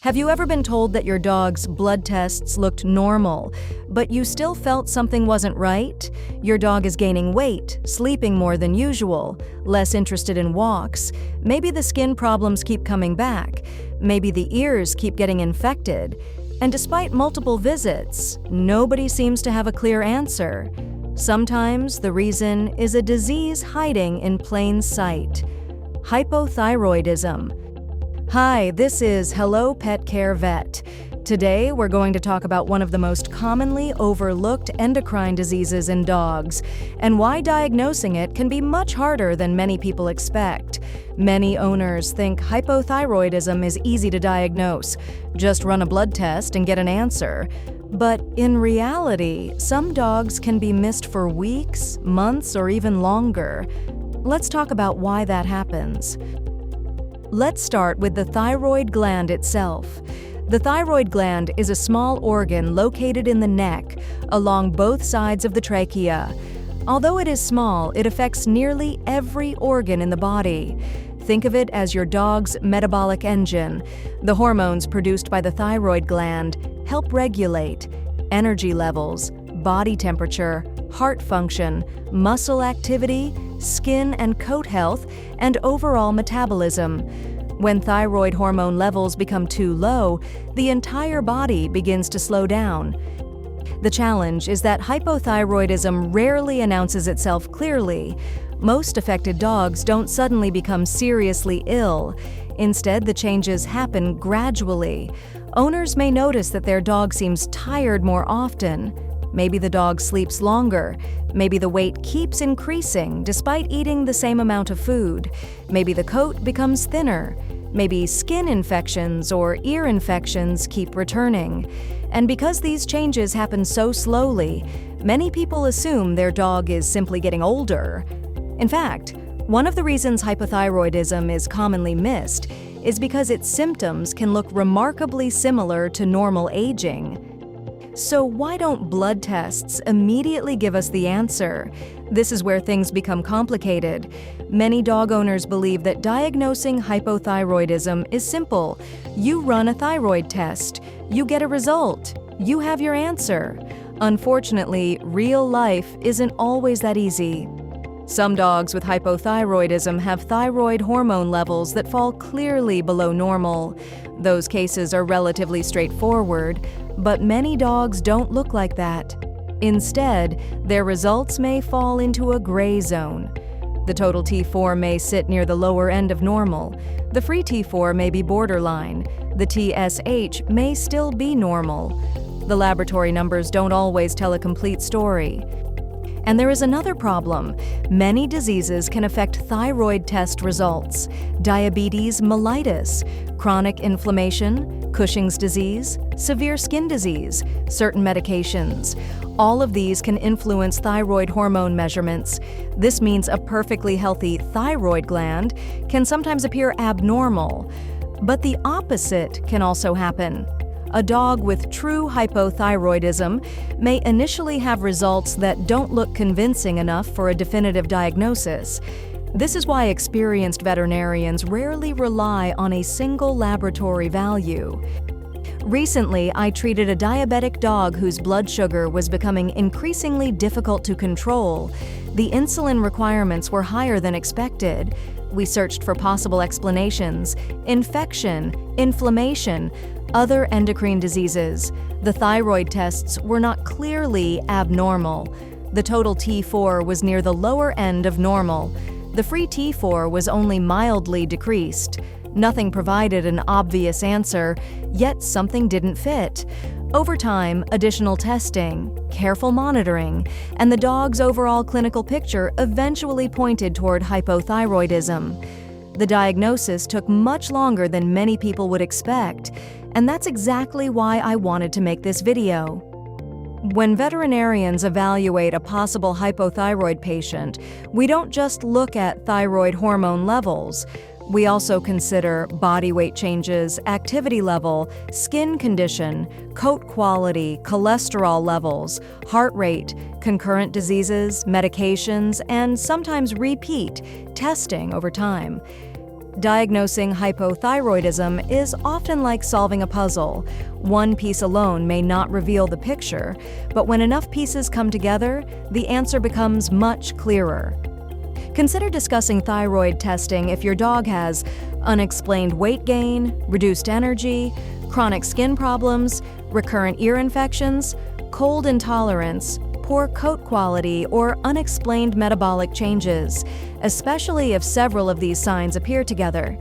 Have you ever been told that your dog's blood tests looked normal, but you still felt something wasn't right? Your dog is gaining weight, sleeping more than usual, less interested in walks. Maybe the skin problems keep coming back. Maybe the ears keep getting infected. And despite multiple visits, nobody seems to have a clear answer. Sometimes the reason is a disease hiding in plain sight. Hypothyroidism. Hi, this is Hello Pet Care Vet. Today, we're going to talk about one of the most commonly overlooked endocrine diseases in dogs, and why diagnosing it can be much harder than many people expect. Many owners think hypothyroidism is easy to diagnose. Just run a blood test and get an answer. But in reality, some dogs can be missed for weeks, months, or even longer. Let's talk about why that happens. Let's start with the thyroid gland itself. The thyroid gland is a small organ located in the neck, along both sides of the trachea. Although it is small, it affects nearly every organ in the body. Think of it as your dog's metabolic engine. The hormones produced by the thyroid gland help regulate energy levels, body temperature, heart function, muscle activity, skin and coat health, and overall metabolism. When thyroid hormone levels become too low, the entire body begins to slow down. The challenge is that hypothyroidism rarely announces itself clearly. Most affected dogs don't suddenly become seriously ill. Instead, the changes happen gradually. Owners may notice that their dog seems tired more often. Maybe the dog sleeps longer. Maybe the weight keeps increasing despite eating the same amount of food. Maybe the coat becomes thinner. Maybe skin infections or ear infections keep returning. And because these changes happen so slowly, many people assume their dog is simply getting older. In fact, one of the reasons hypothyroidism is commonly missed is because its symptoms can look remarkably similar to normal aging. So why don't blood tests immediately give us the answer? This is where things become complicated. Many dog owners believe that diagnosing hypothyroidism is simple. You run a thyroid test. You get a result. You have your answer. Unfortunately, real life isn't always that easy. Some dogs with hypothyroidism have thyroid hormone levels that fall clearly below normal. Those cases are relatively straightforward, but many dogs don't look like that. Instead, their results may fall into a gray zone. The total T4 may sit near the lower end of normal. The free T4 may be borderline. The TSH may still be normal. The laboratory numbers don't always tell a complete story. And there is another problem. Many diseases can affect thyroid test results. Diabetes mellitus, chronic inflammation, Cushing's disease, severe skin disease, certain medications. All of these can influence thyroid hormone measurements. This means a perfectly healthy thyroid gland can sometimes appear abnormal. But the opposite can also happen. A dog with true hypothyroidism may initially have results that don't look convincing enough for a definitive diagnosis. This is why experienced veterinarians rarely rely on a single laboratory value. Recently, I treated a diabetic dog whose blood sugar was becoming increasingly difficult to control. The insulin requirements were higher than expected. We searched for possible explanations: infection, inflammation, other endocrine diseases. The thyroid tests were not clearly abnormal. The total T4 was near the lower end of normal. The free T4 was only mildly decreased. Nothing provided an obvious answer, yet something didn't fit. Over time, additional testing, careful monitoring, and the dog's overall clinical picture eventually pointed toward hypothyroidism. The diagnosis took much longer than many people would expect, and that's exactly why I wanted to make this video. When veterinarians evaluate a possible hypothyroid patient, we don't just look at thyroid hormone levels. We also consider body weight changes, activity level, skin condition, coat quality, cholesterol levels, heart rate, concurrent diseases, medications, and sometimes repeat testing over time. Diagnosing hypothyroidism is often like solving a puzzle. One piece alone may not reveal the picture, but when enough pieces come together, the answer becomes much clearer. Consider discussing thyroid testing if your dog has unexplained weight gain, reduced energy, chronic skin problems, recurrent ear infections, cold intolerance, poor coat quality, or unexplained metabolic changes, especially if several of these signs appear together.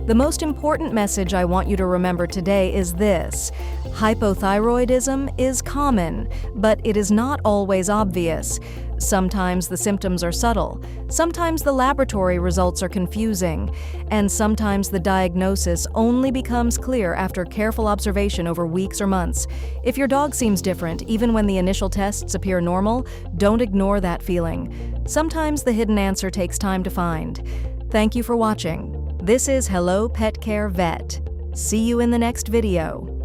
The most important message I want you to remember today is this: hypothyroidism is common, but it is not always obvious. Sometimes the symptoms are subtle, sometimes the laboratory results are confusing, and sometimes the diagnosis only becomes clear after careful observation over weeks or months. If your dog seems different, even when the initial tests appear normal, don't ignore that feeling. Sometimes the hidden answer takes time to find. Thank you for watching. This is Hello Pet Care Vet. See you in the next video.